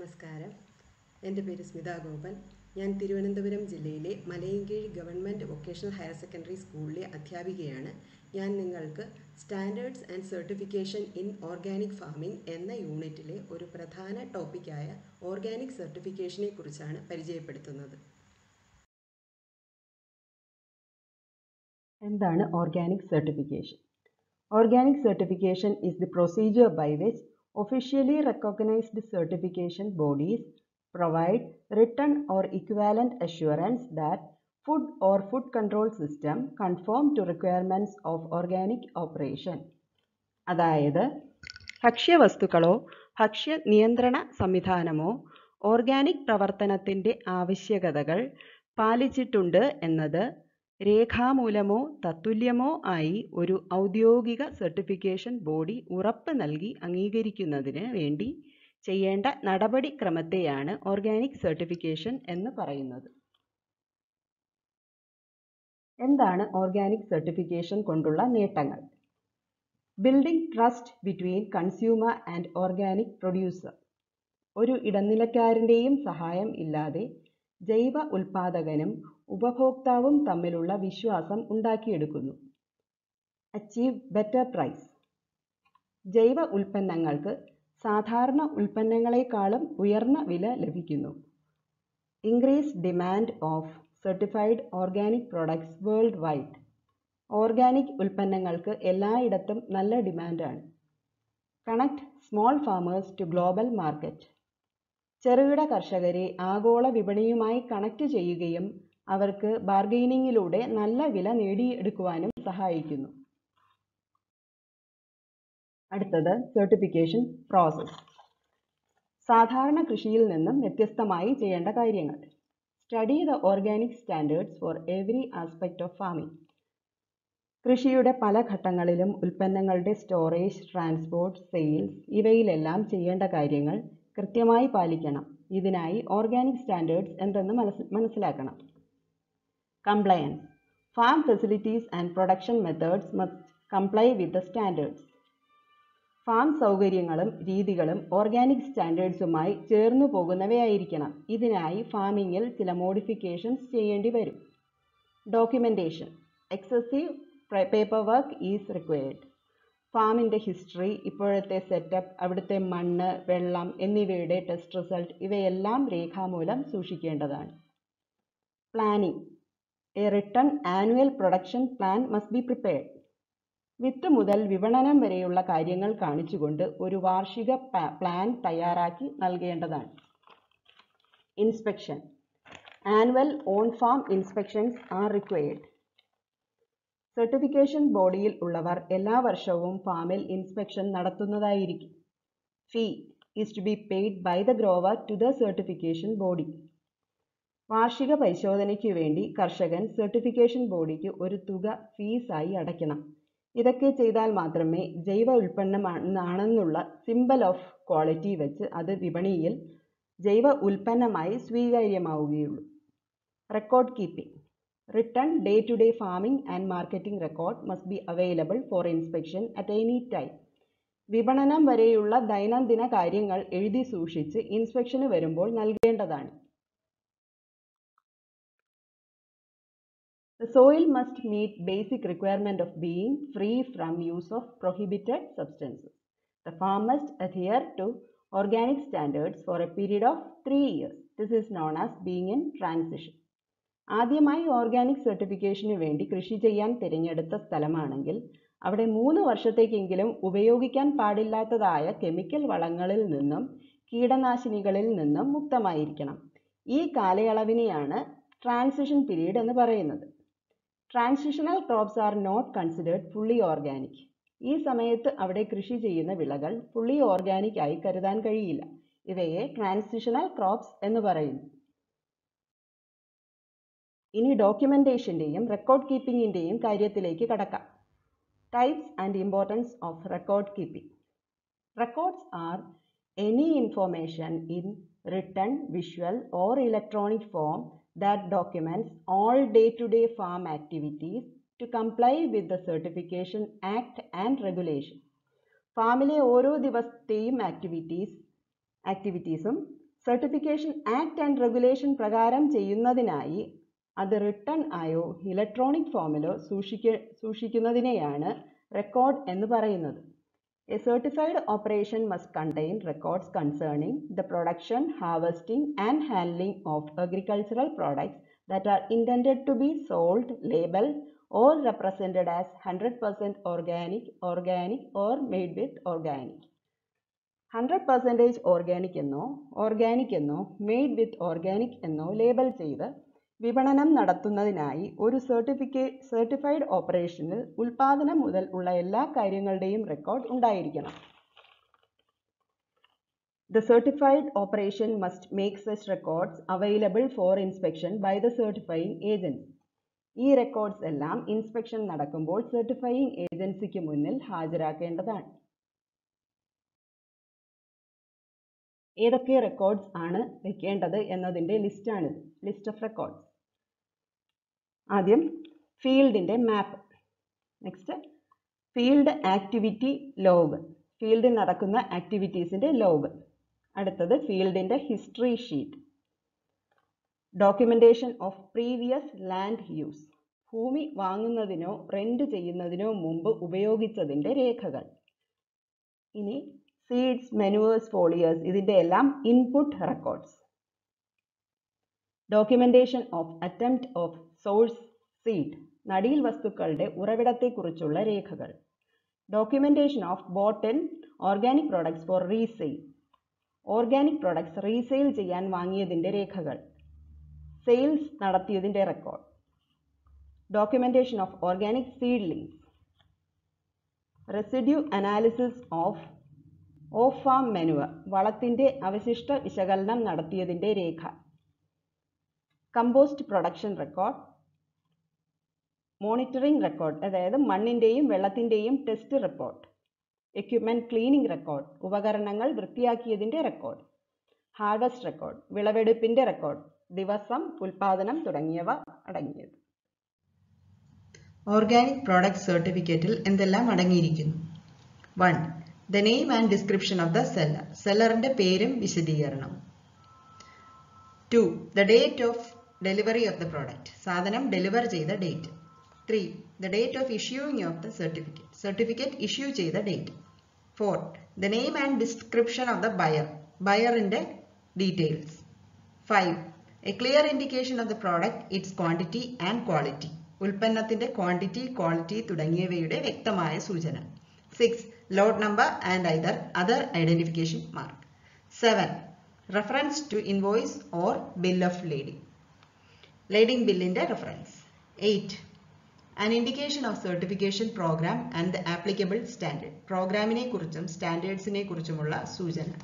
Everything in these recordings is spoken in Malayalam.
നമസ്കാരം. എൻ്റെ പേര് സ്മിത ഗോപൻ. ഞാൻ തിരുവനന്തപുരം ജില്ലയിലെ Malayinkeezhu government vocational higher secondary സ്കൂളിലെ അധ്യാപികയാണ്. ഞാൻ നിങ്ങൾക്ക് standards and certification in organic farming എന്ന യൂണിറ്റിലെ ഒരു പ്രധാന ടോപ്പിക്കായ ഓർഗാനിക് സർട്ടിഫിക്കേഷനെ കുറിച്ചാണ് പരിചയപ്പെടുത്തുന്നത്. എന്താണ് organic certification? Organic certification is the procedure by which officially recognized certification bodies provide written or equivalent assurance that food or food control system conform to requirements of organic operation. അതായത് ഭക്ഷ്യവസ്തുക്കളോ ഭക്ഷ്യ നിയന്ത്രണ സംവിധാനമോ ഓർഗാനിക് പ്രവർത്തനത്തിൻ്റെ ആവശ്യകതകൾ പാലിച്ചിട്ടുണ്ട് എന്നത് രേഖാമൂലമോ തത്തുല്യമോ ആയി ഒരു ഔദ്യോഗിക സർട്ടിഫിക്കേഷൻ ബോഡി ഉറപ്പ് നൽകി അംഗീകരിക്കുന്നതിന് വേണ്ടി ചെയ്യേണ്ട നടപടിക്രമത്തെയാണ് ഓർഗാനിക് സർട്ടിഫിക്കേഷൻ എന്ന് പറയുന്നത്. എന്താണ് ഓർഗാനിക് സർട്ടിഫിക്കേഷൻ കൊണ്ടുള്ള നേട്ടങ്ങൾ? Building trust between consumer and organic producer. ഒരു ഇടനിലക്കാരൻ്റെയും സഹായം ഇല്ലാതെ ജൈവ ഉൽപാദകനും ഉപഭോക്താവും തമ്മിലുള്ള വിശ്വാസം ഉണ്ടാക്കിയെടുക്കുന്നു. Achieve better price. ജൈവ ഉൽപ്പന്നങ്ങൾക്ക് സാധാരണ ഉൽപ്പന്നങ്ങളെക്കാളും ഉയർന്ന വില ലഭിക്കുന്നു. Increase demand of certified organic products world wide. Organic ഉൽപ്പന്നങ്ങൾക്ക് എല്ലായിടത്തും നല്ല ഡിമാൻഡാണ്. Connect small farmers to global market. ചെറുകിട കർഷകരെ ആഗോള വിപണിയുമായി കണക്ട് ചെയ്യുകയും അവർക്ക് ബാർഗെയിനിങ്ങിലൂടെ നല്ല വില നേടിയെടുക്കുവാനും സഹായിക്കുന്നു. അടുത്തത് സർട്ടിഫിക്കേഷൻ പ്രോസസ്. സാധാരണ കൃഷിയിൽ നിന്നും വ്യത്യസ്തമായി ചെയ്യേണ്ട കാര്യങ്ങൾ. Study the organic standards for every aspect of farming. കൃഷിയുടെ പല ഘട്ടങ്ങളിലും ഉൽപ്പന്നങ്ങളുടെ സ്റ്റോറേജ്, ട്രാൻസ്പോർട്ട്, സെയിൽസ് ഇവയിലെല്ലാം ചെയ്യേണ്ട കാര്യങ്ങൾ കൃത്യമായി പാലിക്കണം. ഇതിനായി ഓർഗാനിക് സ്റ്റാൻഡേർഡ്സ് എന്തെന്ന് മനസ്സിലാക്കണം. Compliance. Farm facilities and production methods must comply with the standards. Farm സൗകര്യങ്ങളും രീതികളും ഓർഗാനിക് സ്റ്റാൻഡേർഡ്സുമായി ചേർന്നു പോകുന്നവയായിരിക്കണം. ഇതിനായി ഫാമിങ്ങിൽ ചില മോഡിഫിക്കേഷൻസ് ചെയ്യേണ്ടി വരും. Documentation. Excessive paper work is required. ഫാമിൻ്റെ ഹിസ്റ്ററി, ഇപ്പോഴത്തെ സെറ്റപ്പ്, അവിടുത്തെ മണ്ണ്, വെള്ളം എന്നിവയുടെ ടെസ്റ്റ് റിസൾട്ട് ഇവയെല്ലാം രേഖാമൂലം സൂക്ഷിക്കേണ്ടതാണ്. Planning. A written annual production plan must be prepared. വിത്ത് മുതൽ വിപണനം വരെയുള്ള കാര്യങ്ങൾ കാണിച്ചുകൊണ്ട് ഒരു വാർഷിക പ്ലാൻ തയ്യാറാക്കി നൽകേണ്ടതാണ്. Inspection. Annual on farm inspections are required. Certification ബോഡിയിൽ ഉള്ളവർ എല്ലാ വർഷവും ഫാമിൽ ഇൻസ്പെക്ഷൻ നടത്തുന്നതായിരിക്കും. Fee is to be paid by the grower to the certification body. വാർഷിക പരിശോധനയ്ക്ക് വേണ്ടി കർഷകൻ സർട്ടിഫിക്കേഷൻ ബോഡിക്ക് ഒരു തുക ഫീസായി അടയ്ക്കണം. ഇതൊക്കെ ചെയ്താൽ മാത്രമേ ജൈവ ഉൽപ്പന്നമാണെന്നുള്ള സിംബൽ ഓഫ് ക്വാളിറ്റി വെച്ച് അത് വിപണിയിൽ ജൈവ ഉൽപ്പന്നമായി സ്വീകാര്യമാവുകയുള്ളൂ. Record keeping. Written day-to-day farming and marketing record must be available for inspection at any time. വിപണനം വരെയുള്ള ദൈനംദിന കാര്യങ്ങൾ എഴുതി സൂക്ഷിച്ച് ഇൻസ്പെക്ഷന് വരുമ്പോൾ നൽകേണ്ടതാണ്. The soil must meet basic requirement of being free from use of prohibited substances. The farm must adhere to organic standards for a period of 3 years. This is known as being in transition. ആദ്യമായി ഓർഗാനിക് സർട്ടിഫിക്കേഷന് വേണ്ടി കൃഷി ചെയ്യാൻ തിരഞ്ഞെടുത്ത സ്ഥലമാണെങ്കിൽ അവിടെ 3 വർഷത്തേക്കെങ്കിലും ഉപയോഗിക്കാൻ പാടില്ലാത്തതായ കെമിക്കൽ വളങ്ങളിൽ നിന്നും കീടനാശിനികളിൽ നിന്നും മുക്തമായിരിക്കണം. ഈ കാലയളവിനെയാണ് ട്രാൻസിഷൻ പീരീഡ് എന്ന് പറയുന്നത്. Transitional crops are not considered fully organic. ഈ സമയത്ത് അവിടെ കൃഷി ചെയ്യുന്ന വിളകൾ ഫുള്ളി ഓർഗാനിക് ആയി കരുതാൻ കഴിയില്ല. ഇവയെ ട്രാൻസിഷണൽ ക്രോപ്സ് എന്ന് പറയുന്നു. ഇനി ഡോക്യുമെൻറ്റേഷൻ്റെയും റെക്കോർഡ് കീപ്പിങ്ങിൻ്റെയും കാര്യത്തിലേക്ക് കടക്കാം. Types and importance of record keeping. Records are any information in written, visual or electronic form that documents all day-to-day farm activities to comply with the Certification Act and Regulation. ഫാമിലെ ഓരോ ദിവസത്തെയും ആക്ടിവിറ്റീസും സർട്ടിഫിക്കേഷൻ ആക്ട് ആൻഡ് റെഗുലേഷൻ പ്രകാരം ചെയ്യുന്നതിനായി അത് റിട്ടൺ ആയോ ഇലക്ട്രോണിക് ഫോമിലോ സൂക്ഷിക്കുന്നതിനെയാണ് റെക്കോർഡ് എന്ന് പറയുന്നത്. A certified operation must contain records concerning the production, harvesting and handling of agricultural products that are intended to be sold, labeled or represented as 100% organic or made with organic. 100% organic എന്നോ മെയ്ഡ് വിത്ത് ഓർഗാനിക് എന്നോ ലേബൽ ചെയ്ത് വിപണനം നടത്തുന്നതിനായി ഒരു സർട്ടിഫൈഡ് ഓപ്പറേഷനിൽ ഉൽപാദനം മുതൽ ഉള്ള എല്ലാ കാര്യങ്ങളുടെയും റെക്കോർഡ് ഉണ്ടായിരിക്കണം. The certified operation must make such records available for inspection by the certifying agency. ഈ റെക്കോർഡ്സ് എല്ലാം ഇൻസ്പെക്ഷൻ നടക്കുമ്പോൾ സർട്ടിഫയിങ് ഏജൻസിക്ക് മുന്നിൽ ഹാജരാക്കേണ്ടതാണ്. ഏതൊക്കെ റെക്കോർഡ്സ് ആണ് വെക്കേണ്ടത് എന്നതിൻ്റെ ലിസ്റ്റാണിത്. List of records. ആദ്യം ഫീൽഡിൻ്റെ map. Next field activity log, ഫീൽഡിൽ നടക്കുന്ന ആക്ടിവിറ്റീസിൻ്റെ ലോഗ്. അടുത്തത് ഫീൽഡിൻ്റെ history sheet. Documentation of previous land use, ഭൂമി വാങ്ങുന്നതിനോ റെൻറ്റ് ചെയ്യുന്നതിനോ മുമ്പ് ഉപയോഗിച്ചതിൻ്റെ രേഖകൾ. ഇനി സീഡ്സ്, മെനുവേഴ്സ്, ഫോളിയേഴ്സ്, ഇതിൻ്റെ എല്ലാം input records. Documentation of attempt of source seed, നടീൽ വസ്തുക്കളുടെ ഉറവിടത്തെക്കുറിച്ചുള്ള രേഖകൾ. Documentation of bought in organic products for resale, organic products resale ചെയ്യാൻ വാങ്ങിയതിൻ്റെ രേഖകൾ. സെയിൽസ് നടത്തിയതിൻ്റെ record. Documentation of organic seedlings. Residue analysis of farm manure, വളത്തിൻ്റെ അവശിഷ്ട വിശകലനം നടത്തിയതിൻ്റെ രേഖ. Compost production record. Monitoring record, അതായത് മണ്ണിൻ്റെയും വെള്ളത്തിൻ്റെയും test report. Equipment cleaning record, ഉപകരണങ്ങൾ വൃത്തിയാക്കിയതിൻ്റെ റെക്കോർഡ്. ഹാർവസ്റ്റ് റെക്കോർഡ്, വിളവെടുപ്പിൻ്റെ റെക്കോർഡ്, ദിവസം, ഉൽപാദനം തുടങ്ങിയവ അടങ്ങിയത്. ഓർഗാനിക് പ്രോഡക്റ്റ് സർട്ടിഫിക്കറ്റിൽ എന്തെല്ലാം അടങ്ങിയിരിക്കുന്നു? 1. The name and description of the seller, സെല്ലറിൻ്റെ പേരും വിശദീകരണവും. 2. The date of delivery of the product, സാധനം ഡെലിവർ ചെയ്ത date. 3. The date of issuing of the certificate, certificate issue ചെയ്ത date. 4. The name and description of the buyer, ബയറിൻ്റെ details. 5. A clear indication of the product, its quantity and quality, ഉൽപ്പന്നത്തിൻ്റെ ക്വാണ്ടിറ്റി, ക്വാളിറ്റി തുടങ്ങിയവയുടെ വ്യക്തമായ സൂചന. 6. Lot number and either other identification mark. 7. Reference to invoice or bill of lading, lading billinde reference. 8. An indication of certification program and the applicable standard, programine kurichum standards ne kurichumulla soojana.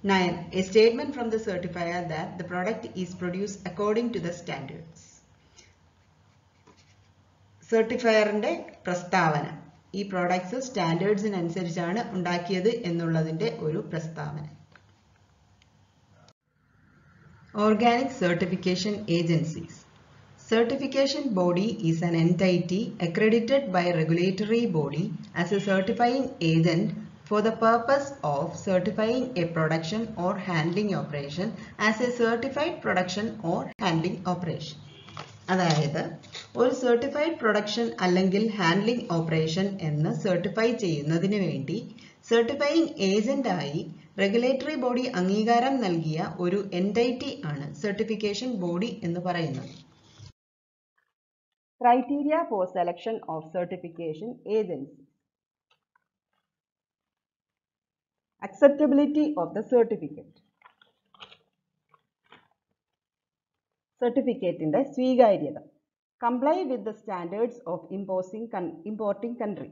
9. A statement from the certifier that the product is produced according to the standards, certifier inde prastavana, ഈ പ്രോഡക്ട്സ് സ്റ്റാൻഡേർഡ്സിനനുസരിച്ചാണ് ഉണ്ടാക്കിയത് എന്നുള്ളതിൻ്റെ ഒരു പ്രസ്താവന. Organic certification agencies. Certification body is an entity accredited by regulatory body as a certifying agent for the purpose of certifying a production or handling operation as a certified production or handling operation. അതായത് ഒരു സർട്ടിഫൈഡ് പ്രൊഡക്ഷൻ അല്ലെങ്കിൽ ഹാൻഡ്ലിംഗ് ഓപ്പറേഷൻ എന്ന് സർട്ടിഫൈ ചെയ്യുന്നതിന് വേണ്ടി സർട്ടിഫയിങ് ഏജന്റായി റെഗുലേറ്ററി ബോഡി അംഗീകാരം നൽകിയ ഒരു എൻറ്റൈറ്റി ആണ് സർട്ടിഫിക്കേഷൻ ബോഡി എന്ന് പറയുന്നത്. Criteria for selection of certification agency. Acceptability of the certificate. സർട്ടിഫിക്കറ്റിൻ്റെ സ്വീകാര്യത. Comply with the standards of importing country,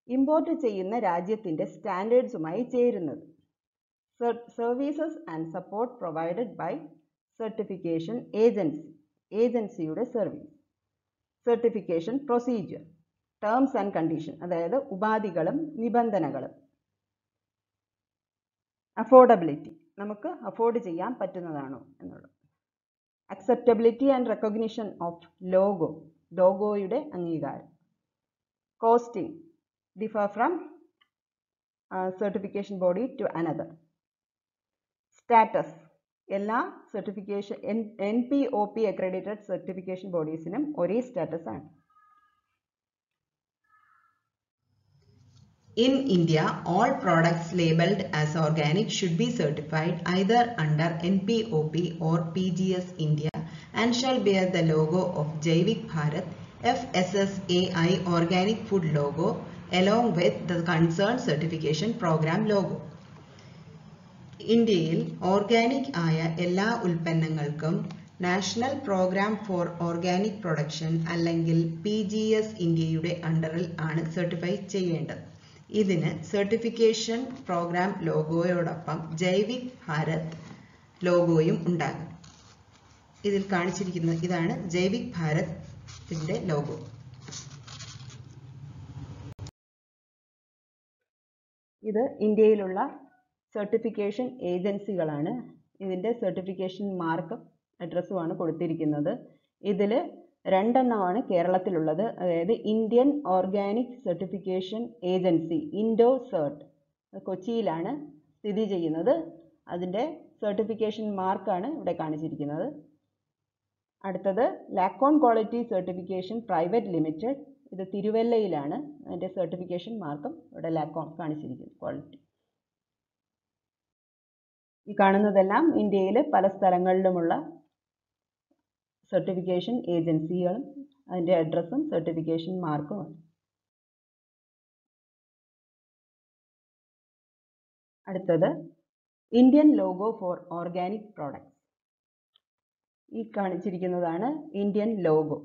import ചെയ്യുന്ന രാജ്യത്തിൻ്റെ സ്റ്റാൻഡേർഡ്സുമായി ചേരുന്നത്. Services and support provided by certification agency, ഏജൻസിയുടെ service. Certification procedure, terms and condition, അതായത് ഉപാധികളും നിബന്ധനകളും. അഫോർഡബിലിറ്റി, നമുക്ക് അഫോർഡ് ചെയ്യാൻ പറ്റുന്നതാണോ എന്നുള്ളത്. Acceptability and recognition of logo, ലോഗോയുടെ അംഗീകാരം. Costing, differ from certification body to another. Status എല്ലാ സർട്ടിഫിക്കേഷൻ NPOP അക്രഡിറ്റഡ് സർട്ടിഫിക്കേഷൻ ബോഡീസിനും ഒരേ സ്റ്റാറ്റസ് ആണ്. In India, all products labeled as organic should be certified either under NPOP or PGS India and shall bear the logo of Jaivik Bharat FSSAI organic food logo along with the concerned certification program logo. ഇന്ത്യയിൽ ഓർഗാനിക് ആയ എല്ലാ ഉൽപ്പന്നങ്ങൾക്കും national program for organic production അല്ലെങ്കിൽ PGS ഇന്ത്യയുടെ അണ്ടറിൽ ആണ് സർട്ടിഫൈ ചെയ്യേണ്ടത്. ഇതിന് സർട്ടിഫിക്കേഷൻ പ്രോഗ്രാം ലോഗോയോടൊപ്പം ജൈവിക് ഭാരത് ലോഗോയും ഉണ്ടാകും. ഇതിൽ കാണിച്ചിരിക്കുന്നത് ഇതാണ് ജൈവിക് ഭാരതിന്റെ ലോഗോ. ഇത് ഇന്ത്യയിലുള്ള സർട്ടിഫിക്കേഷൻ ഏജൻസികളാണ്. ഇതിൻ്റെ സർട്ടിഫിക്കേഷൻ മാർക്കും അഡ്രസ്സുമാണ് കൊടുത്തിരിക്കുന്നത്. ഇതിൽ രണ്ടെണ്ണമാണ് കേരളത്തിലുള്ളത്. അതായത് ഇന്ത്യൻ ഓർഗാനിക് സർട്ടിഫിക്കേഷൻ ഏജൻസി ഇൻഡോസേർട്ട് കൊച്ചിയിലാണ് സ്ഥിതി ചെയ്യുന്നത്. അതിൻ്റെ സർട്ടിഫിക്കേഷൻ മാർക്കാണ് ഇവിടെ കാണിച്ചിരിക്കുന്നത്. അടുത്തത് ലാക്കോൺ ക്വാളിറ്റി സർട്ടിഫിക്കേഷൻ പ്രൈവറ്റ് ലിമിറ്റഡ്. ഇത് തിരുവല്ലയിലാണ്. അതിൻ്റെ സർട്ടിഫിക്കേഷൻ മാർക്കും ഇവിടെ ലാക്കോൺ കാണിച്ചിരിക്കുന്നു. ക്വാളിറ്റി ഈ കാണുന്നതെല്ലാം ഇന്ത്യയിൽ പല സ്ഥലങ്ങളിലുമുള്ള സർട്ടിഫിക്കേഷൻ ഏജൻസികളും അതിൻ്റെ അഡ്രസ്സും സർട്ടിഫിക്കേഷൻ മാർക്കുമാണ്. അടുത്തത് Indian logo for organic products. ഈ കാണിച്ചിരിക്കുന്നതാണ് ഇന്ത്യൻ ലോഗോ.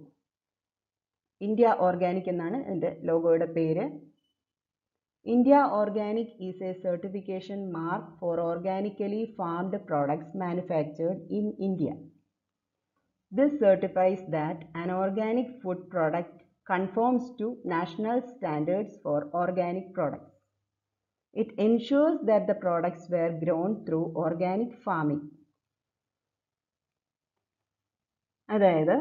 ഇന്ത്യ ഓർഗാനിക് എന്നാണ് ഇതിൻ്റെ ലോഗോയുടെ പേര്. India Organic is a certification mark for organically farmed products manufactured in India. This certifies that an organic food product conforms to national standards for organic products. It ensures that the products were grown through organic farming. അതായത്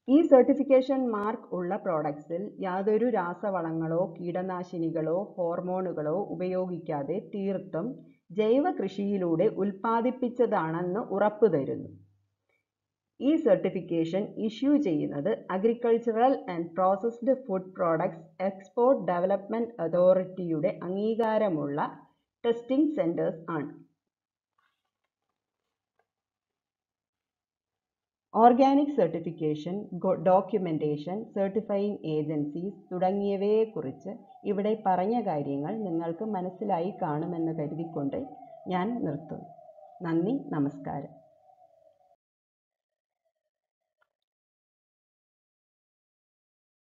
ഈ സർട്ടിഫിക്കേഷൻ മാർക്ക് ഉള്ള പ്രോഡക്ട്സിൽ യാതൊരു രാസവളങ്ങളോ കീടനാശിനികളോ ഹോർമോണുകളോ ഉപയോഗിക്കാതെ തീർത്തും ജൈവ കൃഷിയിലൂടെ ഉൽപ്പാദിപ്പിച്ചതാണെന്ന് ഉറപ്പുതരുന്നു. ഈ സർട്ടിഫിക്കേഷൻ ഇഷ്യൂ ചെയ്യുന്നത് agricultural and processed food products export development അതോറിറ്റിയുടെ അംഗീകാരമുള്ള ടെസ്റ്റിംഗ് സെൻറ്റേഴ്സ് ആണ്. ഓർഗാനിക് സർട്ടിഫിക്കേഷൻ, ഡോക്യുമെൻറ്റേഷൻ, സർട്ടിഫയിങ് ഏജൻസീസ് തുടങ്ങിയവയെക്കുറിച്ച് ഇവിടെ പറഞ്ഞ കാര്യങ്ങൾ നിങ്ങൾക്ക് മനസ്സിലായി കാണുമെന്ന് കരുതിക്കൊണ്ട് ഞാൻ നിർത്തുന്നു. നന്ദി, നമസ്കാരം.